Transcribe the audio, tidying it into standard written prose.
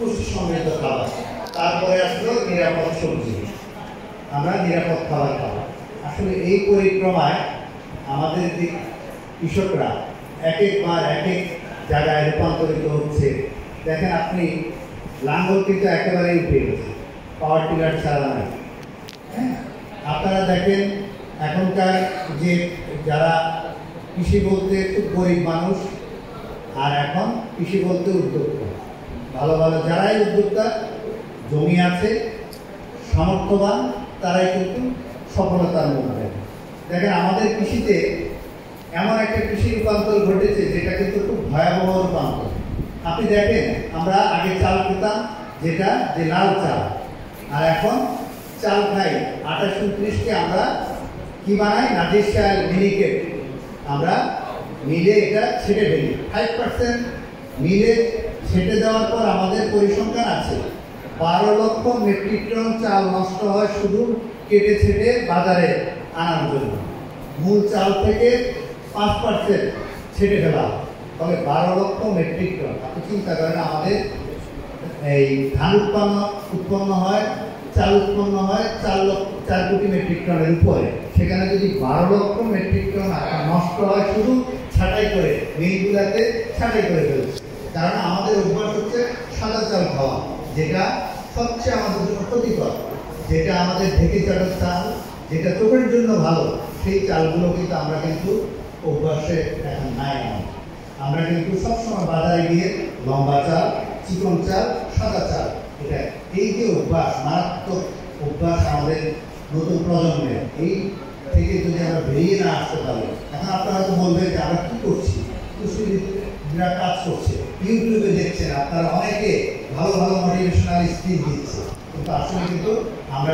পুষ্টি সমৃদ্ধ খাবার। তারপরে আসলো নিরাপদ সবজি, আমরা নিরাপদ খাবার খাবো। আসলে এই পরিক্রমায় আমাদের যে কৃষকরা এক একবার এক এক জায়গায় রূপান্তরিত হচ্ছে। দেখেন আপনি লাঙ্গল কিন্তু একেবারেই উঠে গেছে, পাওয়ার টিলার ছাড়া নাই। হ্যাঁ, আপনারা দেখেন এখনকার যে যারা কৃষি বলতে খুব গরিব মানুষ, আর এখন কৃষি বলতে উদ্যোক্তা, ভালো ভালো যারাই উদ্যোক্তা, জমি আছে, সামর্থ্যবান, তারাই কিন্তু সফলতার মুখ দেয়। দেখেন আমাদের কৃষিতে এমন একটা কৃষি রূপান্তর ঘটেছে যেটা কিন্তু খুব ভয়াবহ রূপান্তর। আপনি দেখেন আমরা আগে চাল খেতাম, যেটা যে লাল চাল, আর এখন চাল খাই 28-29কে আমরা কি বানাই, নাজিরশাল মিনিকেট, আমরা মিলে এটা ছেটে ফেলি। 5% মিলে ছেটে দেওয়ার পর আমাদের পরিসংখ্যান আছে 12 লক্ষ মেট্রিক টন চাল নষ্ট হয় শুধু কেটে ছেটে বাজারে আনার জন্য। মূল চাল থেকে 5% ছেটে ফেলা, তবে 12 লক্ষ মেট্রিক টন। আপনি চিন্তা করেন আমাদের এই ধান উৎপন্ন হয়, চাল উৎপন্ন হয় 4 কোটি মেট্রিক টনের উপরে, সেখানে যদি 12 লক্ষ মেট্রিক টন নষ্ট হয় শুধু ছাঁটাই করে, মিলগুলাতে ছাঁটাই করে ফেলছে। কারণ আমাদের অভ্যাস হচ্ছে সাদা চাল খাওয়া, যেটা সবচেয়ে আমাদের জন্য ক্ষতিকর, যেটা আমাদের ঢেকে চালের চাল, যেটা চোখের জন্য ভালো, সেই চালগুলো কিন্তু আমরা কিন্তু অভ্যাসে এখন নাই। আমরা কিন্তু সবসময় বাজারে গিয়ে লম্বা চাল, চিকন চাল, সাদা চাল, এটা এই যে অভ্যাস, মারাত্মক অভ্যাস আমাদের নতুন প্রজন্মের, এই থেকে যদি আমরা বেরিয়ে না আসতে পারি, এখন আপনারা হয়তো বলবেন যে আমরা কী করছি, কুষ্টিরা কাজ করছে, ইউটিউবে দেখছেন আপনারা, অনেকে ভালো ভালো মোটিভেশনাল স্পিচ দিচ্ছে, কিন্তু আসলে কিন্তু আমরা